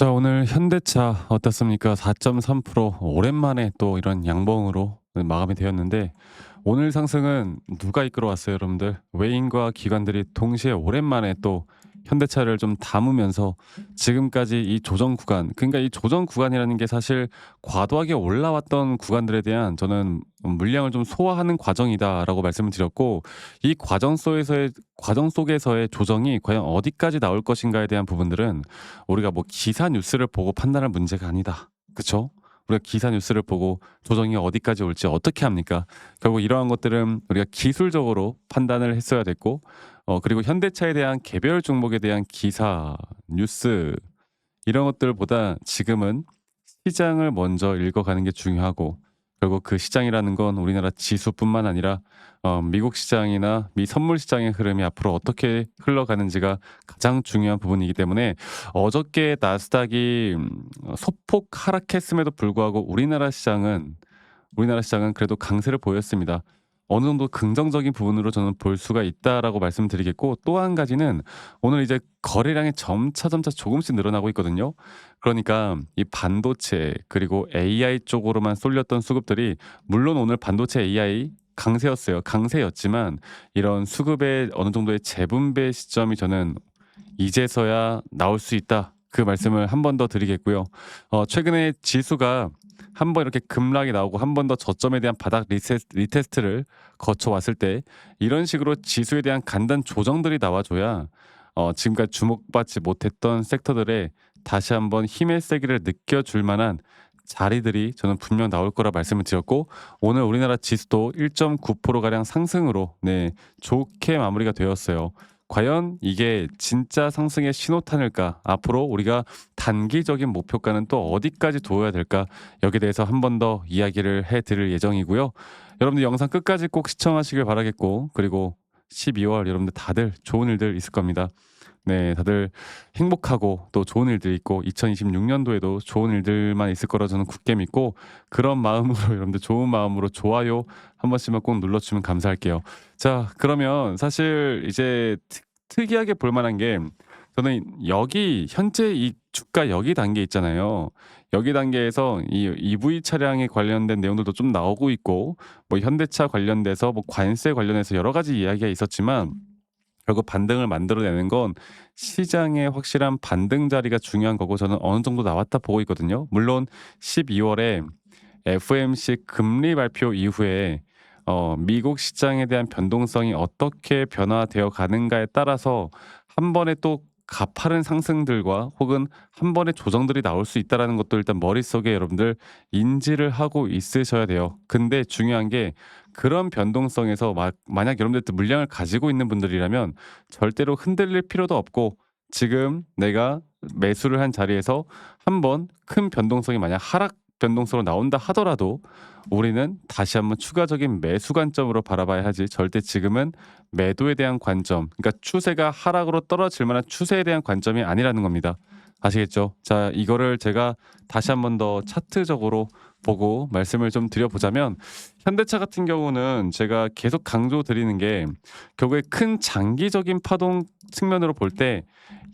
자, 오늘 현대차 어떻습니까? 4.3% 오랜만에 또 이런 양봉으로 마감이 되었는데, 오늘 상승은 누가 이끌어왔어요, 여러분들? 외인과 기관들이 동시에 오랜만에 또 현대차를 좀 담으면서 지금까지 이 조정 구간, 그러니까 이 조정 구간이라는 게 사실 과도하게 올라왔던 구간들에 대한 저는 물량을 좀 소화하는 과정이다라고 말씀을 드렸고, 이 과정 속에서의 조정이 과연 어디까지 나올 것인가에 대한 부분들은 우리가 뭐 기사 뉴스를 보고 판단할 문제가 아니다. 그쵸? 우리가 기사 뉴스를 보고 조정이 어디까지 올지 어떻게 합니까? 결국 이러한 것들은 우리가 기술적으로 판단을 했어야 됐고, 그리고 현대차에 대한 개별 종목에 대한 기사, 뉴스 이런 것들보다 지금은 시장을 먼저 읽어가는 게 중요하고, 결국 그 시장이라는 건 우리나라 지수뿐만 아니라 미국 시장이나 미 선물 시장의 흐름이 앞으로 어떻게 흘러가는지가 가장 중요한 부분이기 때문에, 어저께 나스닥이 소폭 하락했음에도 불구하고 우리나라 시장은 그래도 강세를 보였습니다. 어느 정도 긍정적인 부분으로 저는 볼 수가 있다라고 말씀드리겠고, 또 한 가지는 오늘 이제 거래량이 점차 조금씩 늘어나고 있거든요. 그러니까 이 반도체 그리고 AI 쪽으로만 쏠렸던 수급들이, 물론 오늘 반도체 AI 강세였어요. 강세였지만 이런 수급의 어느 정도의 재분배 시점이 저는 이제서야 나올 수 있다. 그 말씀을 한 번 더 드리겠고요. 최근에 지수가 한 번 이렇게 급락이 나오고 한 번 더 저점에 대한 바닥 리테스트를 거쳐 왔을 때, 이런 식으로 지수에 대한 간단 조정들이 나와줘야 지금까지 주목받지 못했던 섹터들에 다시 한번 힘의 세기를 느껴줄 만한 자리들이 저는 분명 나올 거라 말씀을 드렸고, 오늘 우리나라 지수도 1.9% 가량 상승으로 좋게 마무리가 되었어요. 과연 이게 진짜 상승의 신호탄일까? 앞으로 우리가 단기적인 목표가는 또 어디까지 둬야 될까? 여기에 대해서 한 번 더 이야기를 해 드릴 예정이고요. 여러분들 영상 끝까지 꼭 시청하시길 바라겠고, 그리고 12월 여러분들 다들 좋은 일들 있을 겁니다. 네, 다들 행복하고 또 좋은 일들이 있고 2026년도에도 좋은 일들만 있을 거라 저는 굳게 믿고, 그런 마음으로 여러분들 좋은 마음으로 좋아요 한 번씩만 꼭 눌러주시면 감사할게요. 자, 그러면 사실 이제 특이하게 볼 만한 게, 저는 여기 현재 이 주가 여기 단계 있잖아요. 여기 단계에서 이 EV 차량에 관련된 내용들도 좀 나오고 있고, 뭐 현대차 관련돼서 뭐 관세 관련해서 여러 가지 이야기가 있었지만, 결국 반등을 만들어내는 건 시장의 확실한 반등 자리가 중요한 거고, 저는 어느 정도 나왔다 보고 있거든요. 물론 12월에 FOMC 금리 발표 이후에 미국 시장에 대한 변동성이 어떻게 변화되어 가는가에 따라서 한 번에 또 가파른 상승들과 혹은 한 번의 조정들이 나올 수 있다라는 것도 일단 머릿속에 여러분들 인지를 하고 있으셔야 돼요. 근데 중요한 게, 그런 변동성에서 만약 여러분들 물량을 가지고 있는 분들이라면 절대로 흔들릴 필요도 없고, 지금 내가 매수를 한 자리에서 한번 큰 변동성이 만약 하락 변동성으로 나온다 하더라도 우리는 다시 한번 추가적인 매수 관점으로 바라봐야 하지, 절대 지금은 매도에 대한 관점, 그러니까 추세가 하락으로 떨어질 만한 추세에 대한 관점이 아니라는 겁니다. 아시겠죠? 자, 이거를 제가 다시 한번 더 차트적으로 보고 말씀을 좀 드려보자면, 현대차 같은 경우는 제가 계속 강조드리는 게, 결국에 큰 장기적인 파동 측면으로 볼 때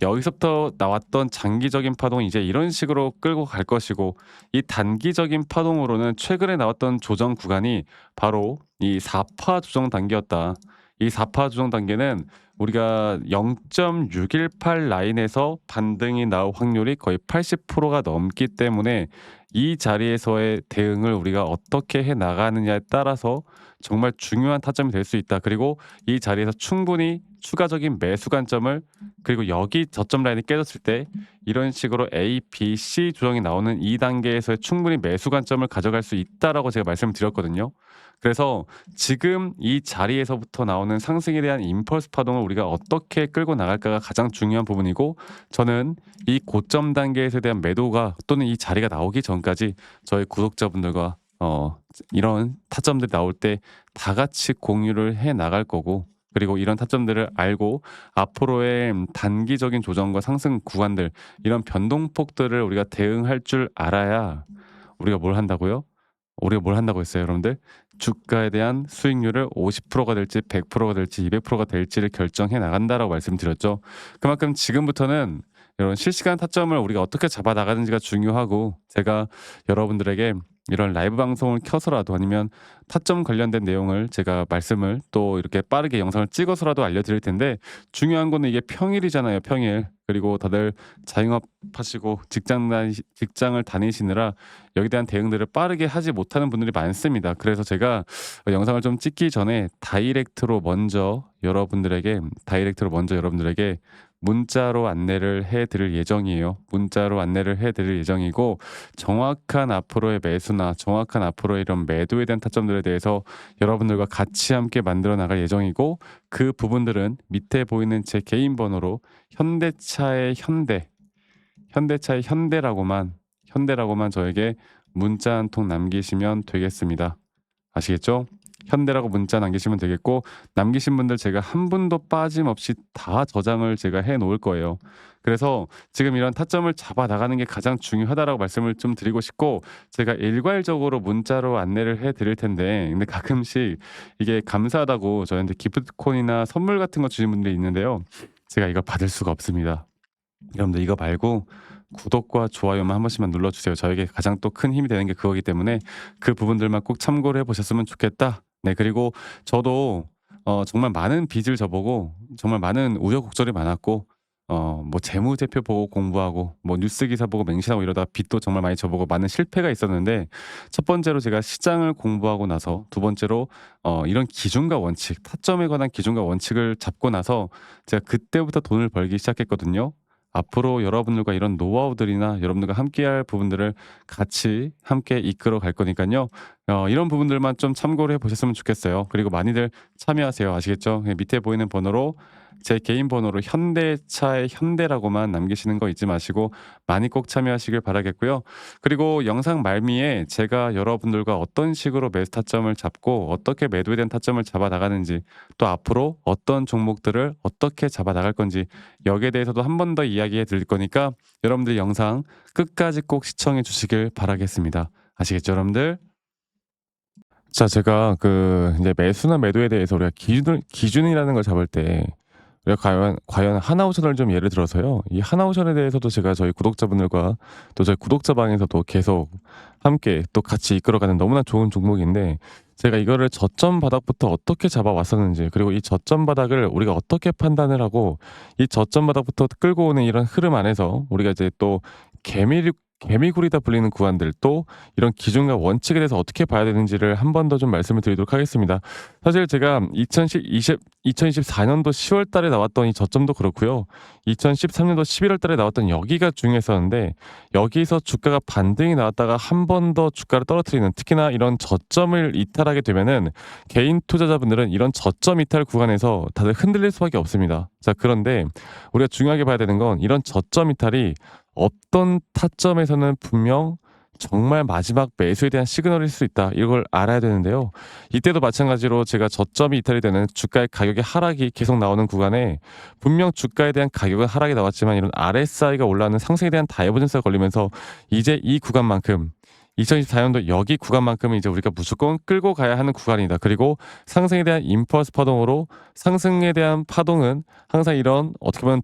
여기서부터 나왔던 장기적인 파동이 이제 이런 식으로 끌고 갈 것이고, 이 단기적인 파동으로는 최근에 나왔던 조정 구간이 바로 이 4파 조정 단계였다. 이 4파 조정 단계는 우리가 0.618 라인에서 반등이 나올 확률이 거의 80%가 넘기 때문에, 이 자리에서의 대응을 우리가 어떻게 해 나가느냐에 따라서 정말 중요한 타점이 될 수 있다. 그리고 이 자리에서 충분히 추가적인 매수 관점을, 그리고 여기 저점 라인이 깨졌을 때 이런 식으로 A, B, C 조정이 나오는 이 단계에서의 충분히 매수 관점을 가져갈 수 있다라고 제가 말씀을 드렸거든요. 그래서 지금 이 자리에서부터 나오는 상승에 대한 임펄스 파동을 우리가 어떻게 끌고 나갈까가 가장 중요한 부분이고, 저는 이 고점 단계에서 대한 매도가 또는 이 자리가 나오기 전까지 저희 구독자분들과 이런 타점들이 나올 때 다 같이 공유를 해 나갈 거고, 그리고 이런 타점들을 알고 앞으로의 단기적인 조정과 상승 구간들, 이런 변동폭들을 우리가 대응할 줄 알아야 우리가 뭘 한다고요? 우리가 뭘 한다고 했어요, 여러분들? 주가에 대한 수익률을 50%가 될지 100%가 될지 200%가 될지를 결정해 나간다라고 말씀드렸죠. 그만큼 지금부터는 이런 실시간 타점을 우리가 어떻게 잡아 나가는지가 중요하고, 제가 여러분들에게 이런 라이브 방송을 켜서라도 아니면 타점 관련된 내용을 제가 말씀을 또 이렇게 빠르게 영상을 찍어서라도 알려드릴 텐데, 중요한 거는 이게 평일이잖아요, 평일. 그리고 다들 자영업하시고 직장을 다니시느라 여기에 대한 대응들을 빠르게 하지 못하는 분들이 많습니다. 그래서 제가 영상을 좀 찍기 전에 다이렉트로 먼저 여러분들에게 문자로 안내를 해 드릴 예정이에요. 문자로 안내를 해 드릴 예정이고, 정확한 앞으로의 매수나 정확한 앞으로의 이런 매도에 대한 타점들에 대해서 여러분들과 같이 함께 만들어 나갈 예정이고, 그 부분들은 밑에 보이는 제 개인 번호로 현대차의 현대라고만 저에게 문자 한 통 남기시면 되겠습니다. 아시겠죠? 현대라고 문자 남기시면 되겠고, 남기신 분들 제가 한 분도 빠짐없이 다 저장을 제가 해 놓을 거예요. 그래서 지금 이런 타점을 잡아 나가는 게 가장 중요하다라고 말씀을 좀 드리고 싶고, 제가 일괄적으로 문자로 안내를 해 드릴 텐데, 근데 가끔씩 이게 감사하다고 저희한테 기프트콘이나 선물 같은 거 주신 분들이 있는데요. 제가 이걸 받을 수가 없습니다. 여러분들 이거 말고 구독과 좋아요만 한 번씩만 눌러주세요. 저에게 가장 또 큰 힘이 되는 게 그거기 때문에 그 부분들만 꼭 참고를 해보셨으면 좋겠다. 네, 그리고 저도 정말 많은 빚을 져보고 정말 많은 우여곡절이 많았고, 뭐 재무제표 보고 공부하고 뭐 뉴스 기사 보고 맹신하고 이러다 빚도 정말 많이 져보고 많은 실패가 있었는데, 첫 번째로 제가 시장을 공부하고 나서, 두 번째로 이런 기준과 원칙, 타점에 관한 기준과 원칙을 잡고 나서 제가 그때부터 돈을 벌기 시작했거든요. 앞으로 여러분들과 이런 노하우들이나 여러분들과 함께할 부분들을 같이 함께 이끌어 갈 거니까요. 이런 부분들만 좀 참고를 해 보셨으면 좋겠어요. 그리고 많이들 참여하세요. 아시겠죠? 밑에 보이는 번호로, 제 개인 번호로 현대차의 현대라고만 남기시는 거 잊지 마시고 많이 꼭 참여하시길 바라겠고요. 그리고 영상 말미에 제가 여러분들과 어떤 식으로 매수 타점을 잡고 어떻게 매도에 대한 타점을 잡아 나가는지, 또 앞으로 어떤 종목들을 어떻게 잡아 나갈 건지, 여기에 대해서도 한 번 더 이야기해 드릴 거니까 여러분들 영상 끝까지 꼭 시청해 주시길 바라겠습니다. 아시겠죠, 여러분들? 자, 제가 이제 매수나 매도에 대해서 우리가 기준이라는 걸 잡을 때, 우리가 과연 하나오션을 좀 예를 들어서요. 이 하나오션에 대해서도 제가 저희 구독자분들과 또 저희 구독자방에서도 계속 함께 또 같이 이끌어가는 너무나 좋은 종목인데, 제가 이거를 저점 바닥부터 어떻게 잡아왔었는지, 그리고 이 저점 바닥을 우리가 어떻게 판단을 하고, 이 저점 바닥부터 끌고 오는 이런 흐름 안에서 우리가 이제 또 개미굴이다 불리는 구간들, 또 이런 기준과 원칙에 대해서 어떻게 봐야 되는지를 한 번 더 좀 말씀을 드리도록 하겠습니다. 사실 제가 2024년도 10월 달에 나왔던 이 저점도 그렇고요. 2013년도 11월 달에 나왔던 여기가 중요했었는데, 여기서 주가가 반등이 나왔다가 한 번 더 주가를 떨어뜨리는, 특히나 이런 저점을 이탈하게 되면은 개인 투자자분들은 이런 저점 이탈 구간에서 다들 흔들릴 수밖에 없습니다. 자, 그런데 우리가 중요하게 봐야 되는 건, 이런 저점 이탈이 어떤 타점에서는 분명 정말 마지막 매수에 대한 시그널일 수 있다, 이걸 알아야 되는데요. 이때도 마찬가지로 제가 저점이 이탈이 되는 주가의 가격의 하락이 계속 나오는 구간에, 분명 주가에 대한 가격은 하락이 나왔지만 이런 RSI가 올라가는 상승에 대한 다이버전스가 걸리면서 이제 이 구간만큼, 2024년도 여기 구간만큼은 이제 우리가 무조건 끌고 가야 하는 구간이다. 그리고 상승에 대한 임펄스 파동으로, 상승에 대한 파동은 항상 이런 어떻게 보면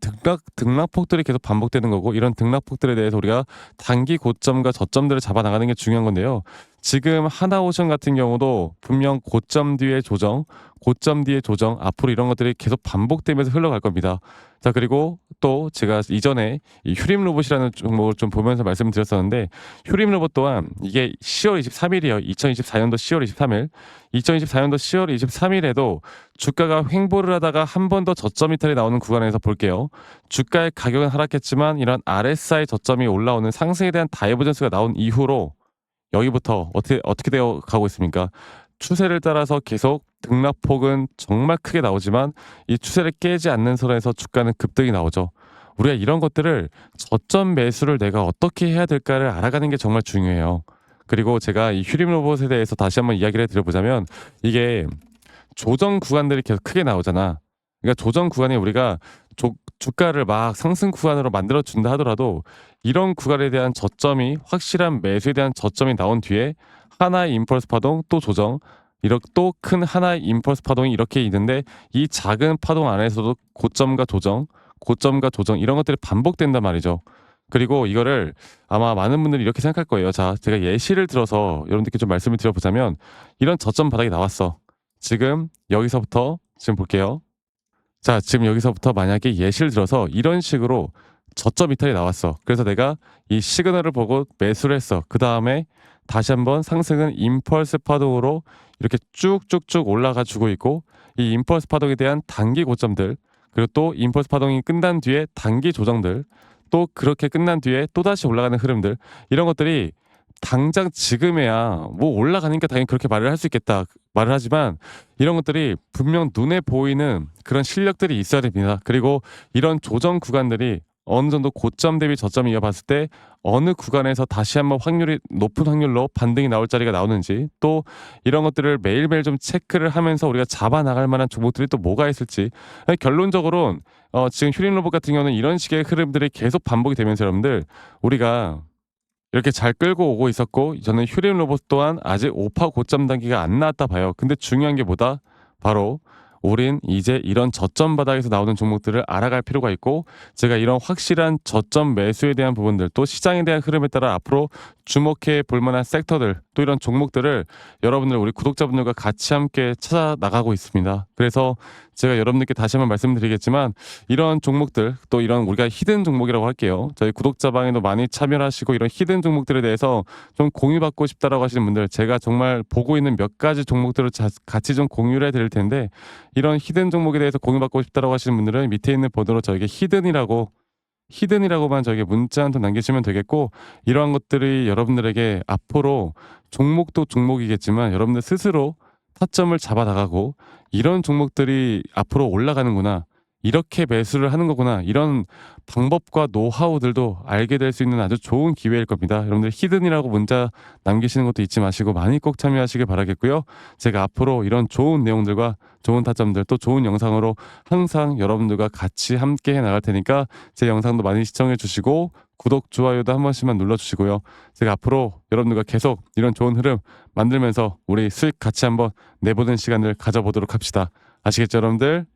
등락폭들이 계속 반복되는 거고, 이런 등락폭들에 대해서 우리가 단기 고점과 저점들을 잡아 나가는 게 중요한 건데요. 지금 하나오션 같은 경우도 분명 고점 뒤에 조정, 앞으로 이런 것들이 계속 반복되면서 흘러갈 겁니다. 자, 그리고 또 제가 이전에 이 휴림 로봇이라는 종목을 좀 보면서 말씀드렸었는데, 휴림 로봇 또한 이게 10월 23일이에요. 2024년도 10월 23일. 2024년도 10월 23일에도 주가가 횡보를 하다가 한 번 더 저점 이탈이 나오는 구간에서 볼게요. 주가의 가격은 하락했지만 이런 RSI 저점이 올라오는 상승에 대한 다이버전스가 나온 이후로 여기부터 어떻게 되어 가고 있습니까? 추세를 따라서 계속 등락폭은 정말 크게 나오지만 이 추세를 깨지 않는 선에서 주가는 급등이 나오죠. 우리가 이런 것들을, 저점 매수를 내가 어떻게 해야 될까를 알아가는 게 정말 중요해요. 그리고 제가 이 휴림 로봇에 대해서 다시 한번 이야기를 드려보자면, 이게 조정 구간들이 계속 크게 나오잖아. 그러니까 조정 구간에 우리가 주가를 막 상승 구간으로 만들어 준다 하더라도, 이런 구간에 대한 저점이, 확실한 매수에 대한 저점이 나온 뒤에 하나의 임펄스 파동, 또 조정, 이렇게 또 큰 하나의 임펄스 파동이 이렇게 있는데, 이 작은 파동 안에서도 고점과 조정, 고점과 조정 이런 것들이 반복된단 말이죠. 그리고 이거를 아마 많은 분들이 이렇게 생각할 거예요. 자, 제가 예시를 들어서 여러분들께 좀 말씀을 드려보자면 이런 저점 바닥이 나왔어. 지금 여기서부터 지금 볼게요. 자, 지금 여기서부터 만약에 예시를 들어서 이런 식으로 저점 이탈이 나왔어. 그래서 내가 이 시그널을 보고 매수를 했어. 그 다음에 다시 한번 상승은 임펄스 파동으로 이렇게 쭉쭉쭉 올라가 주고 있고, 이 임펄스 파동에 대한 단기 고점들, 그리고 또 임펄스 파동이 끝난 뒤에 단기 조정들, 또 그렇게 끝난 뒤에 또다시 올라가는 흐름들, 이런 것들이 당장 지금에야 뭐 올라가니까 당연히 그렇게 말을 할 수 있겠다 말을 하지만, 이런 것들이 분명 눈에 보이는 그런 실력들이 있어야 됩니다. 그리고 이런 조정 구간들이 어느 정도 고점 대비 저점을 이어봤을 때 어느 구간에서 다시 한번 확률이 높은 확률로 반등이 나올 자리가 나오는지, 또 이런 것들을 매일매일 좀 체크를 하면서 우리가 잡아 나갈 만한 종목들이 또 뭐가 있을지. 결론적으로는 지금 휴림 로봇 같은 경우는 이런 식의 흐름들이 계속 반복이 되면서 여러분들, 우리가 이렇게 잘 끌고 오고 있었고, 저는 휴림 로봇 또한 아직 오파 고점 단계가 안 나왔다 봐요. 근데 중요한 게 뭐다? 바로 우린 이제 이런 저점 바닥에서 나오는 종목들을 알아갈 필요가 있고, 제가 이런 확실한 저점 매수에 대한 부분들, 또 시장에 대한 흐름에 따라 앞으로 주목해 볼 만한 섹터들, 또 이런 종목들을 여러분들, 우리 구독자분들과 같이 함께 찾아 나가고 있습니다. 그래서 제가 여러분들께 다시 한번 말씀드리겠지만, 이런 종목들, 또 이런 우리가 히든 종목이라고 할게요. 저희 구독자방에도 많이 참여를 하시고, 이런 히든 종목들에 대해서 좀 공유받고 싶다라고 하시는 분들, 제가 정말 보고 있는 몇 가지 종목들을 같이 좀 공유를 해드릴 텐데, 이런 히든 종목에 대해서 공유받고 싶다라고 하시는 분들은 밑에 있는 번호로 저에게 히든이라고만 저에게 문자 한 통 남기시면 되겠고, 이러한 것들이 여러분들에게 앞으로 종목도 종목이겠지만 여러분들 스스로 타점을 잡아 나가고, 이런 종목들이 앞으로 올라가는구나, 이렇게 매수를 하는 거구나, 이런 방법과 노하우들도 알게 될 수 있는 아주 좋은 기회일 겁니다. 여러분들 히든이라고 문자 남기시는 것도 잊지 마시고 많이 꼭 참여하시길 바라겠고요. 제가 앞으로 이런 좋은 내용들과 좋은 타점들, 또 좋은 영상으로 항상 여러분들과 같이 함께 해 나갈 테니까 제 영상도 많이 시청해 주시고, 구독, 좋아요도 한 번씩만 눌러주시고요. 제가 앞으로 여러분들과 계속 이런 좋은 흐름 만들면서 우리 수익 같이 한번 내보는 시간을 가져보도록 합시다. 아시겠죠, 여러분들?